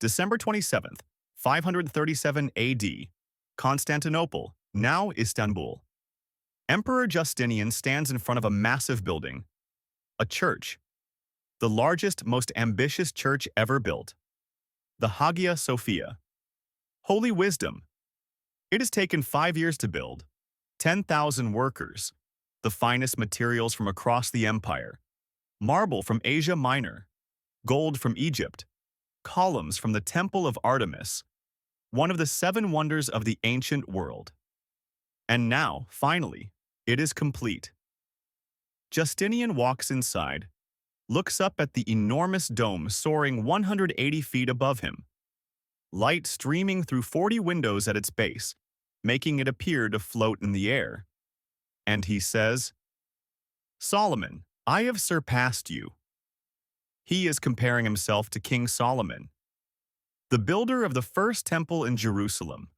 December 27th, 537 AD, Constantinople, now Istanbul. Emperor Justinian stands in front of a massive building, a church, the largest, most ambitious church ever built, the Hagia Sophia. Holy wisdom. It has taken 5 years to build, 10,000 workers, the finest materials from across the empire, marble from Asia Minor, gold from Egypt, columns from the Temple of Artemis, one of the seven wonders of the ancient world. And now, finally, it is complete. Justinian walks inside, looks up at the enormous dome soaring 180 feet above him, light streaming through 40 windows at its base, making it appear to float in the air. And he says, "Solomon, I have surpassed you." He is comparing himself to King Solomon, the builder of the first temple in Jerusalem,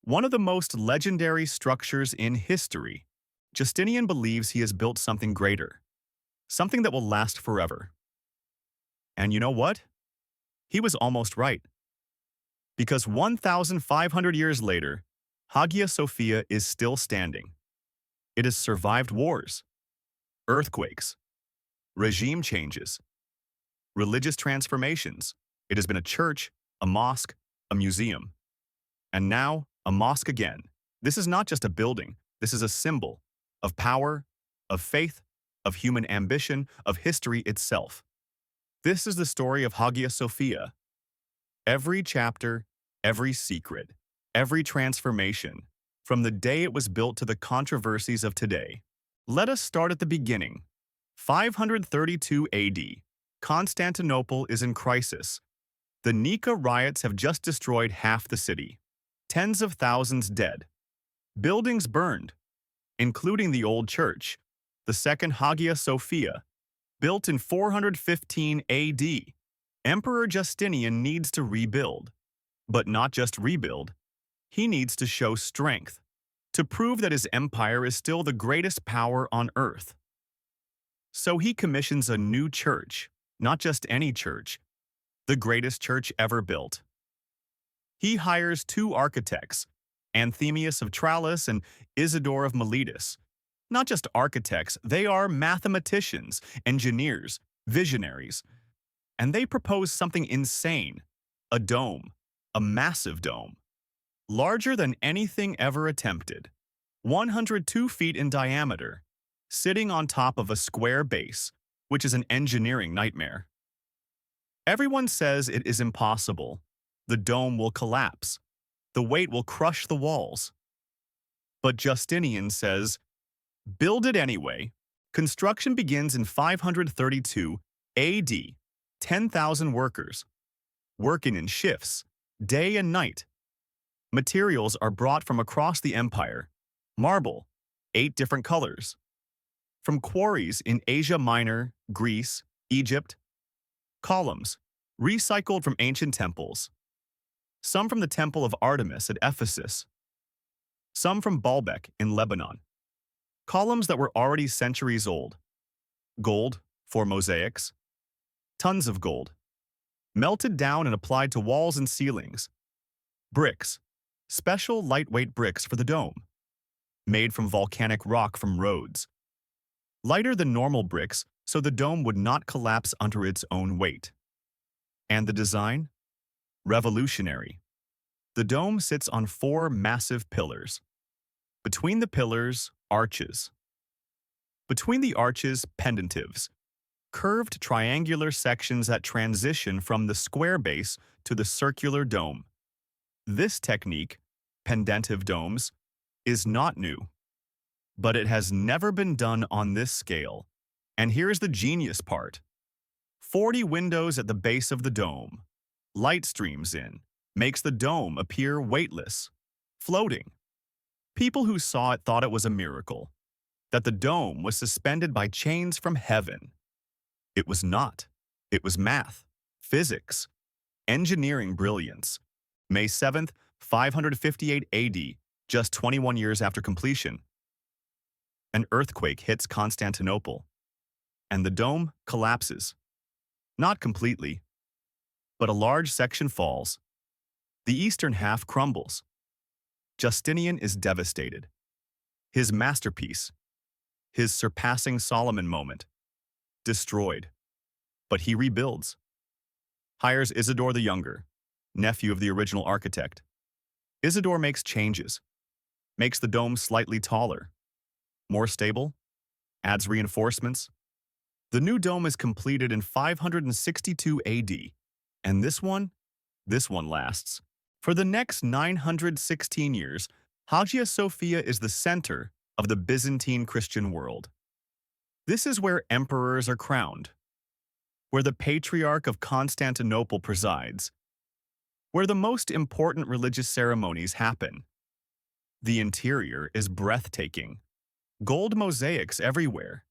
one of the most legendary structures in history. Justinian believes he has built something greater, something that will last forever. And you know what? He was almost right. Because 1,500 years later, Hagia Sophia is still standing. It has survived wars, earthquakes, regime changes, religious transformations. It has been a church, a mosque, a museum, and now a mosque again. This is not just a building. This is a symbol of power, of faith, of human ambition, of history itself. This is the story of Hagia Sophia. Every chapter, every secret, every transformation, from the day it was built to the controversies of today. Let us start at the beginning. 532 AD. Constantinople is in crisis. The Nika riots have just destroyed half the city. Tens of thousands dead. Buildings burned, including the old church, the second Hagia Sophia, built in 415 AD. Emperor Justinian needs to rebuild. But not just rebuild. He needs to show strength, to prove that his empire is still the greatest power on earth. So he commissions a new church, not just any church, the greatest church ever built. He hires two architects, Anthemius of Tralles and Isidore of Miletus. Not just architects, they are mathematicians, engineers, visionaries. And they propose something insane, a dome, a massive dome, larger than anything ever attempted, 102 feet in diameter, sitting on top of a square base, which is an engineering nightmare. Everyone says it is impossible. The dome will collapse. The weight will crush the walls. But Justinian says, build it anyway. Construction begins in 532 AD. 10,000 workers, working in shifts, day and night. Materials are brought from across the empire. Marble, 8 different colors. From quarries in Asia Minor, Greece, Egypt. Columns, recycled from ancient temples. Some from the Temple of Artemis at Ephesus. Some from Baalbek in Lebanon. Columns that were already centuries old. Gold for mosaics. Tons of gold. Melted down and applied to walls and ceilings. Bricks. Special lightweight bricks for the dome. Made from volcanic rock from Rhodes. Lighter than normal bricks so the dome would not collapse under its own weight. And the design? Revolutionary. The dome sits on 4 massive pillars. Between the pillars, arches. Between the arches, pendentives. Curved triangular sections that transition from the square base to the circular dome. This technique, pendentive domes, is not new. But it has never been done on this scale. And here's the genius part. 40 windows at the base of the dome. Light streams in, makes the dome appear weightless, floating. People who saw it thought it was a miracle, that the dome was suspended by chains from heaven. It was not. It was math, physics, engineering brilliance. May 7th, 558 AD, just 21 years after completion. An earthquake hits Constantinople, and the dome collapses. Not completely, but a large section falls. The eastern half crumbles. Justinian is devastated. His masterpiece, his surpassing Solomon moment, destroyed. But he rebuilds. Hires Isidore the Younger, nephew of the original architect. Isidore makes changes, makes the dome slightly taller, more stable, adds reinforcements. The new dome is completed in 562 AD, and this one lasts. For the next 916 years, Hagia Sophia is the center of the Byzantine Christian world. This is where emperors are crowned, where the Patriarch of Constantinople presides, where the most important religious ceremonies happen. The interior is breathtaking. Gold mosaics everywhere,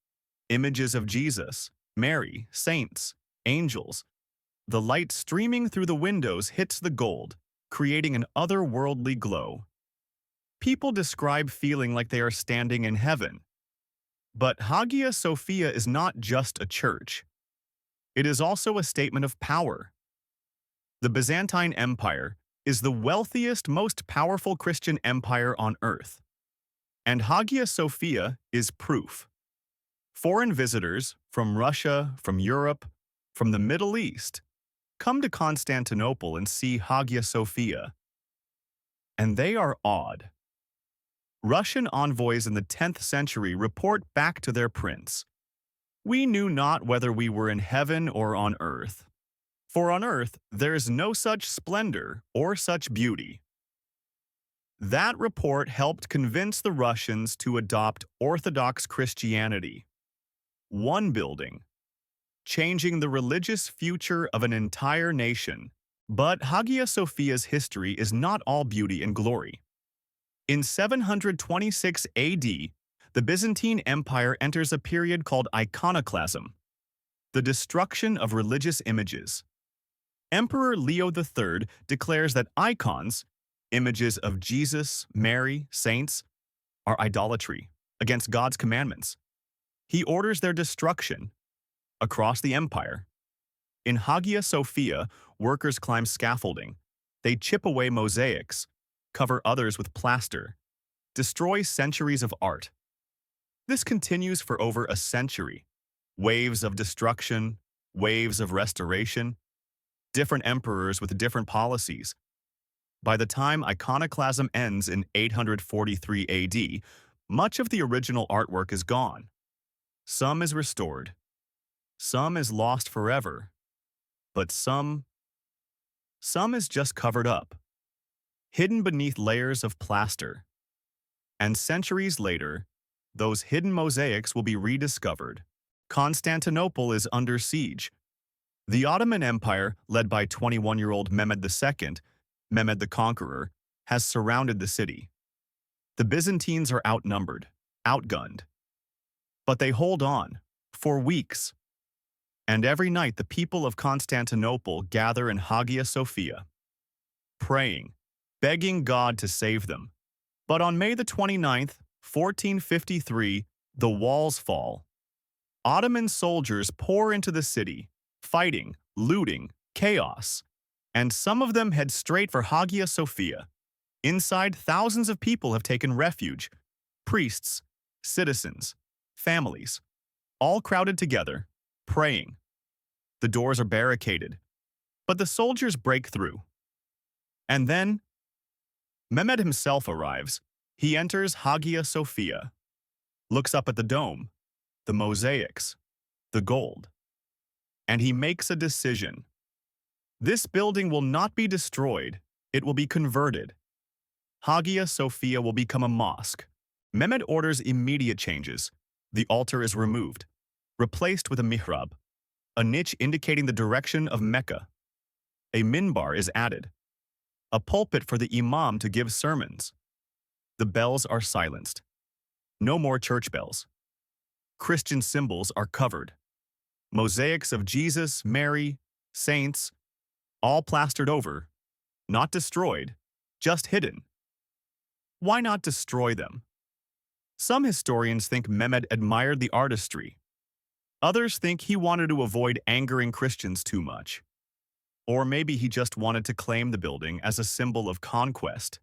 images of Jesus, Mary, saints, angels. The light streaming through the windows hits the gold, creating an otherworldly glow. People describe feeling like they are standing in heaven. But Hagia Sophia is not just a church. It is also a statement of power. The Byzantine Empire is the wealthiest, most powerful Christian empire on earth. And Hagia Sophia is proof. Foreign visitors from Russia, from Europe, from the Middle East come to Constantinople and see Hagia Sophia. And they are awed. Russian envoys in the 10th century report back to their prince, "We knew not whether we were in heaven or on earth. For on earth there is no such splendor or such beauty." That report helped convince the Russians to adopt Orthodox Christianity. One building, changing the religious future of an entire nation. But Hagia Sophia's history is not all beauty and glory. In 726 AD, the Byzantine Empire enters a period called iconoclasm, the destruction of religious images. Emperor Leo III declares that icons, images of Jesus, Mary, saints, are idolatry against God's commandments. He orders their destruction across the empire. In Hagia Sophia, workers climb scaffolding. They chip away mosaics, cover others with plaster, destroy centuries of art. This continues for over a century. Waves of destruction, waves of restoration, different emperors with different policies. By the time iconoclasm ends in 843 AD, much of the original artwork is gone. Some is restored. Some is lost forever. But some is just covered up, hidden beneath layers of plaster. And centuries later, those hidden mosaics will be rediscovered. Constantinople is under siege. The Ottoman Empire, led by 21-year-old Mehmed II, Mehmed the Conqueror, has surrounded the city. The Byzantines are outnumbered, outgunned. But they hold on, for weeks. And every night the people of Constantinople gather in Hagia Sophia, praying, begging God to save them. But on May the 29th, 1453, the walls fall. Ottoman soldiers pour into the city, fighting, looting, chaos. And some of them head straight for Hagia Sophia. Inside, thousands of people have taken refuge. Priests, citizens, families, all crowded together, praying. The doors are barricaded, but the soldiers break through. And then, Mehmed himself arrives. He enters Hagia Sophia, looks up at the dome, the mosaics, the gold, and he makes a decision. This building will not be destroyed, it will be converted. Hagia Sophia will become a mosque. Mehmed orders immediate changes. The altar is removed, replaced with a mihrab, a niche indicating the direction of Mecca. A minbar is added, a pulpit for the imam to give sermons. The bells are silenced. No more church bells. Christian symbols are covered. Mosaics of Jesus, Mary, saints, all plastered over, not destroyed, just hidden. Why not destroy them? Some historians think Mehmed admired the artistry. Others think he wanted to avoid angering Christians too much. Or maybe he just wanted to claim the building as a symbol of conquest.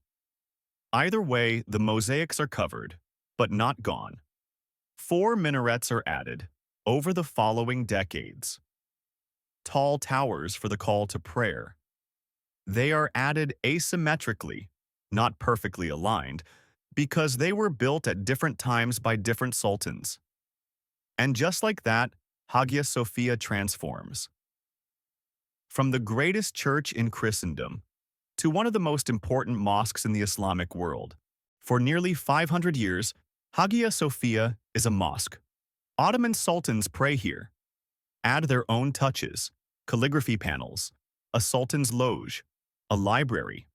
Either way, the mosaics are covered, but not gone. 4 minarets are added over the following decades. Tall towers for the call to prayer. They are added asymmetrically, not perfectly aligned, because they were built at different times by different sultans. And just like that, Hagia Sophia transforms. From the greatest church in Christendom to one of the most important mosques in the Islamic world. For nearly 500 years, Hagia Sophia is a mosque. Ottoman sultans pray here, add their own touches, calligraphy panels, a sultan's loge, a library.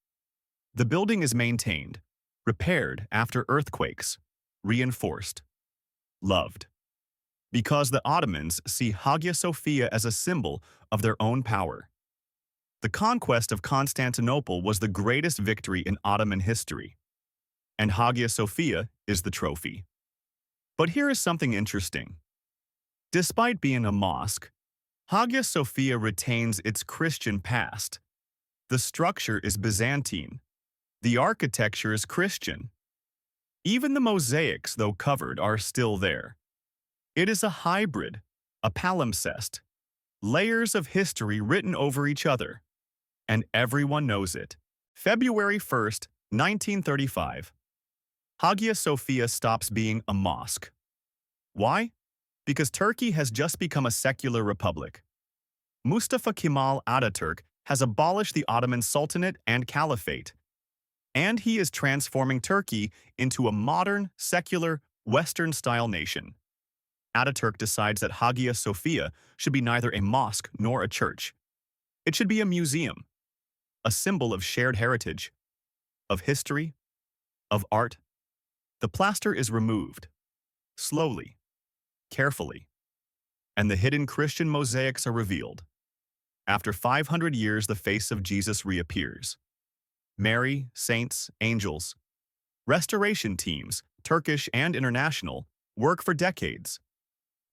The building is maintained, repaired after earthquakes, reinforced, loved. Because the Ottomans see Hagia Sophia as a symbol of their own power. The conquest of Constantinople was the greatest victory in Ottoman history, and Hagia Sophia is the trophy. But here is something interesting. Despite being a mosque, Hagia Sophia retains its Christian past. The structure is Byzantine. The architecture is Christian. Even the mosaics, though covered, are still there. It is a hybrid, a palimpsest, layers of history written over each other. And everyone knows it. February 1st, 1935. Hagia Sophia stops being a mosque. Why? Because Turkey has just become a secular republic. Mustafa Kemal Ataturk has abolished the Ottoman Sultanate and Caliphate, and he is transforming Turkey into a modern, secular, Western-style nation. Ataturk decides that Hagia Sophia should be neither a mosque nor a church. It should be a museum, a symbol of shared heritage, of history, of art. The plaster is removed, slowly, carefully, and the hidden Christian mosaics are revealed. After 500 years, the face of Jesus reappears. Mary, saints, angels. Restoration teams, Turkish and international, work for decades,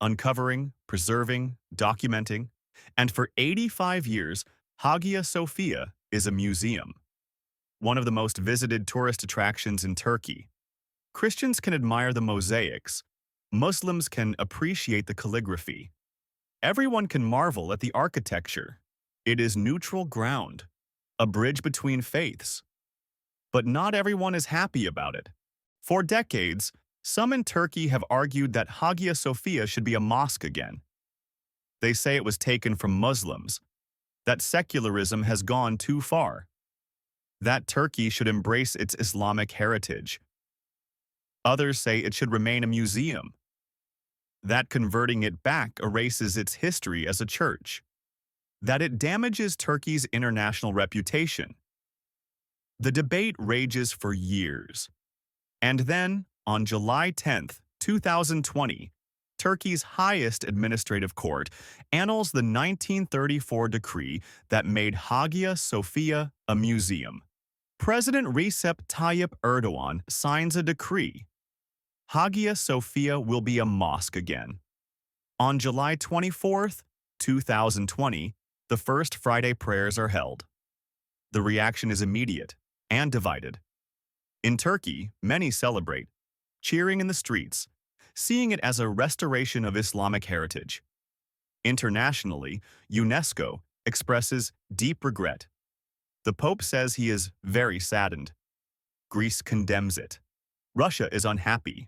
uncovering, preserving, documenting, and for 85 years, Hagia Sophia is a museum, one of the most visited tourist attractions in Turkey. Christians can admire the mosaics, Muslims can appreciate the calligraphy. Everyone can marvel at the architecture. It is neutral ground, a bridge between faiths. But not everyone is happy about it. For decades, some in Turkey have argued that Hagia Sophia should be a mosque again. They say it was taken from Muslims, that secularism has gone too far, that Turkey should embrace its Islamic heritage. Others say it should remain a museum, that converting it back erases its history as a church, that it damages Turkey's international reputation. The debate rages for years. And then, on July 10, 2020, Turkey's highest administrative court annuls the 1934 decree that made Hagia Sophia a museum. President Recep Tayyip Erdogan signs a decree. Hagia Sophia will be a mosque again. On July 24, 2020, the first Friday prayers are held. The reaction is immediate and divided. In Turkey, many celebrate, cheering in the streets, seeing it as a restoration of Islamic heritage. Internationally, UNESCO expresses deep regret. The Pope says he is very saddened. Greece condemns it. Russia is unhappy.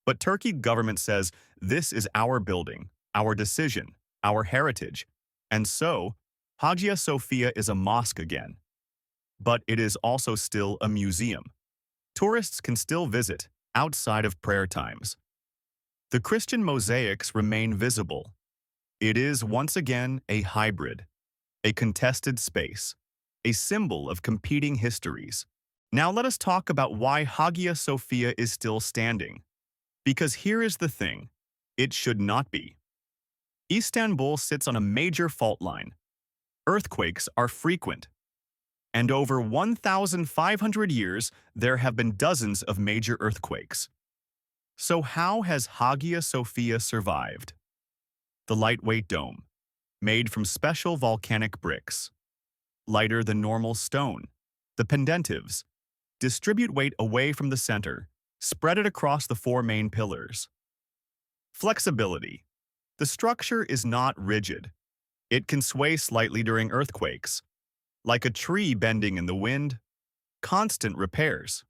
But Turkey government says this is our building, our decision, our heritage, and so Hagia Sophia is a mosque again. But it is also still a museum. Tourists can still visit outside of prayer times. The Christian mosaics remain visible. It is once again a hybrid, a contested space, a symbol of competing histories. Now let us talk about why Hagia Sophia is still standing. Because here is the thing, it should not be. Istanbul sits on a major fault line. Earthquakes are frequent. And over 1,500 years, there have been dozens of major earthquakes. So how has Hagia Sophia survived? The lightweight dome, made from special volcanic bricks, lighter than normal stone. The pendentives distribute weight away from the center, spread it across the four main pillars. Flexibility. The structure is not rigid. It can sway slightly during earthquakes, like a tree bending in the wind. Constant repairs.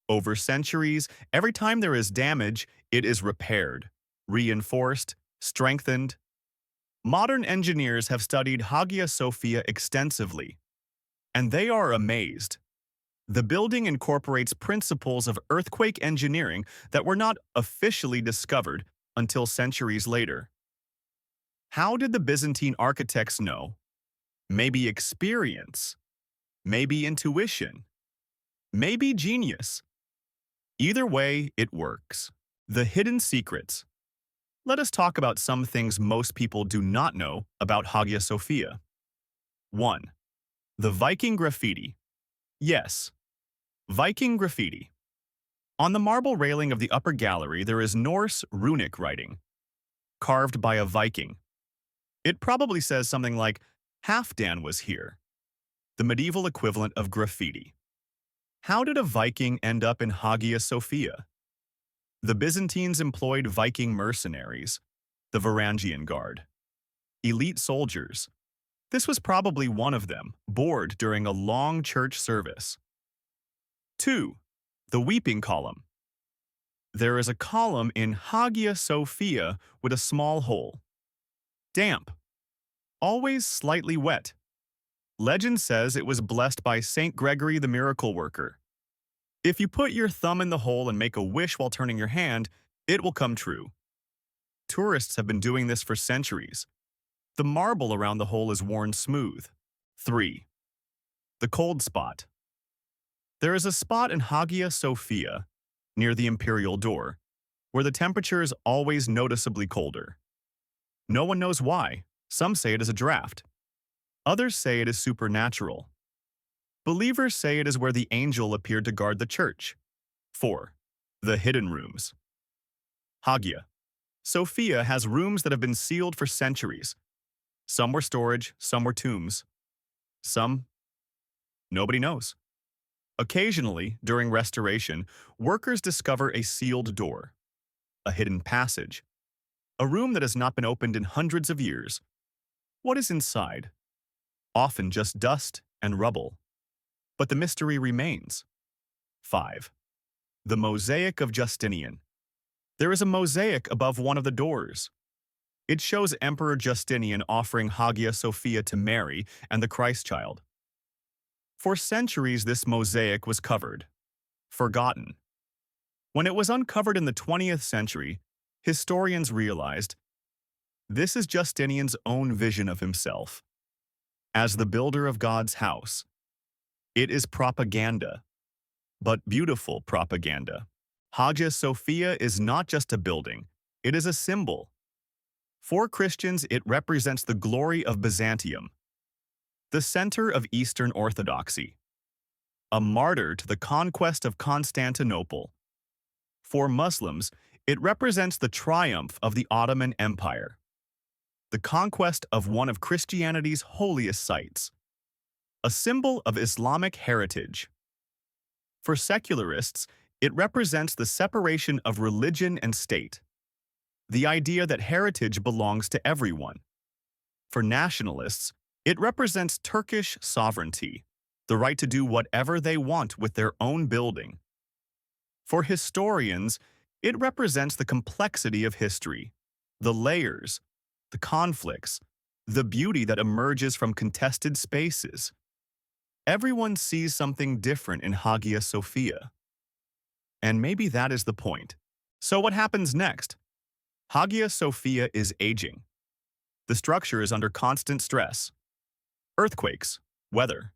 Over centuries, every time there is damage, it is repaired, reinforced, strengthened. Modern engineers have studied Hagia Sophia extensively, and they are amazed. The building incorporates principles of earthquake engineering that were not officially discovered until centuries later. How did the Byzantine architects know? Maybe experience, maybe intuition, maybe genius. Either way, it works. The hidden secrets. Let us talk about some things most people do not know about Hagia Sophia. 1. The Viking graffiti. Yes, Viking graffiti. On the marble railing of the upper gallery, there is Norse runic writing, carved by a Viking. It probably says something like, Halfdan was here, the medieval equivalent of graffiti. How did a Viking end up in Hagia Sophia? The Byzantines employed Viking mercenaries, the Varangian Guard, elite soldiers. This was probably one of them, bored during a long church service. 2. The Weeping Column. There is a column in Hagia Sophia with a small hole. Damp. Always slightly wet. Legend says it was blessed by Saint Gregory the miracle worker. If you put your thumb in the hole and make a wish while turning your hand, it will come true. Tourists have been doing this for centuries. The marble around the hole is worn smooth. 3. The Cold Spot. There is a spot in Hagia Sophia, near the imperial door, where the temperature is always noticeably colder. No one knows why. Some say it is a draft. Others say it is supernatural. Believers say it is where the angel appeared to guard the church. 4. The Hidden Rooms. Hagia Sophia has rooms that have been sealed for centuries. Some were storage, some were tombs. Some, nobody knows. Occasionally, during restoration, workers discover a sealed door, a hidden passage, a room that has not been opened in hundreds of years. What is inside? Often just dust and rubble. But the mystery remains. 5. The Mosaic of Justinian. There is a mosaic above one of the doors. It shows Emperor Justinian offering Hagia Sophia to Mary and the Christ child. For centuries, this mosaic was covered, forgotten. When it was uncovered in the 20th century, historians realized this is Justinian's own vision of himself as the builder of God's house. It is propaganda, but beautiful propaganda. Hagia Sophia is not just a building, it is a symbol. For Christians, it represents the glory of Byzantium, the center of Eastern Orthodoxy, a martyr to the conquest of Constantinople. For Muslims, it represents the triumph of the Ottoman Empire, the conquest of one of Christianity's holiest sites, a symbol of Islamic heritage. For secularists, it represents the separation of religion and state, the idea that heritage belongs to everyone. For nationalists, it represents Turkish sovereignty, the right to do whatever they want with their own building. For historians, it represents the complexity of history, the layers, the conflicts, the beauty that emerges from contested spaces. Everyone sees something different in Hagia Sophia. And maybe that is the point. So what happens next? Hagia Sophia is aging. The structure is under constant stress. Earthquakes, weather,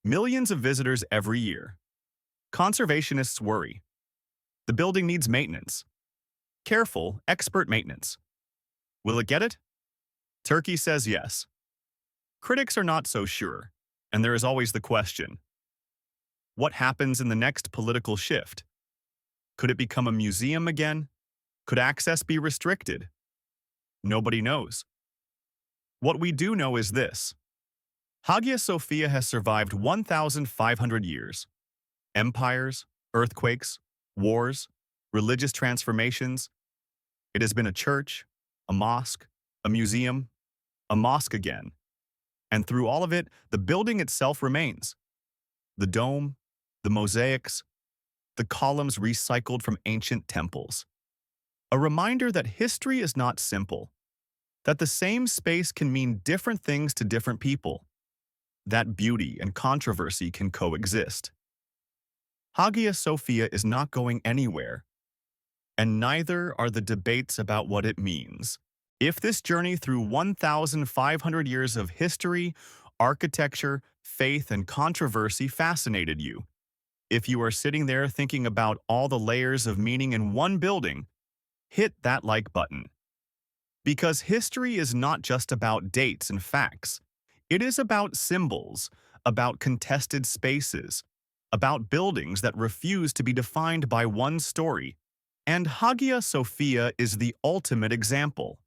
millions of visitors every year. Conservationists worry. The building needs maintenance. Careful, expert maintenance. Will it get it? Turkey says yes. Critics are not so sure, and there is always the question. What happens in the next political shift? Could it become a museum again? Could access be restricted? Nobody knows. What we do know is this. Hagia Sophia has survived 1,500 years. Empires, earthquakes, wars, religious transformations. It has been a church, a mosque, a museum, a mosque again. And through all of it, the building itself remains. The dome, the mosaics, the columns recycled from ancient temples. A reminder that history is not simple, that the same space can mean different things to different people, that beauty and controversy can coexist. Hagia Sophia is not going anywhere, and neither are the debates about what it means. If this journey through 1,500 years of history, architecture, faith, and controversy fascinated you, if you are sitting there thinking about all the layers of meaning in one building, hit that like button. Because history is not just about dates and facts. It is about symbols, about contested spaces, about buildings that refuse to be defined by one story. And Hagia Sophia is the ultimate example.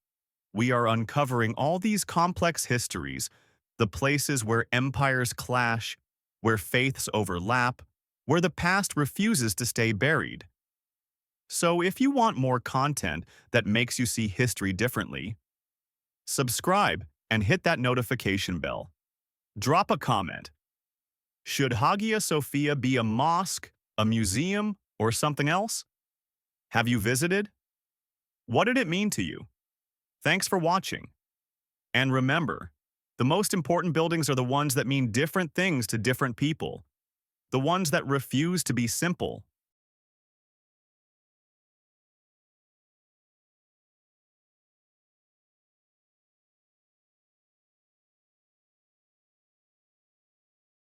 We are uncovering all these complex histories, the places where empires clash, where faiths overlap, where the past refuses to stay buried. So if you want more content that makes you see history differently, subscribe and hit that notification bell. Drop a comment. Should Hagia Sophia be a mosque, a museum, or something else? Have you visited? What did it mean to you? Thanks for watching. And remember, the most important buildings are the ones that mean different things to different people, the ones that refuse to be simple,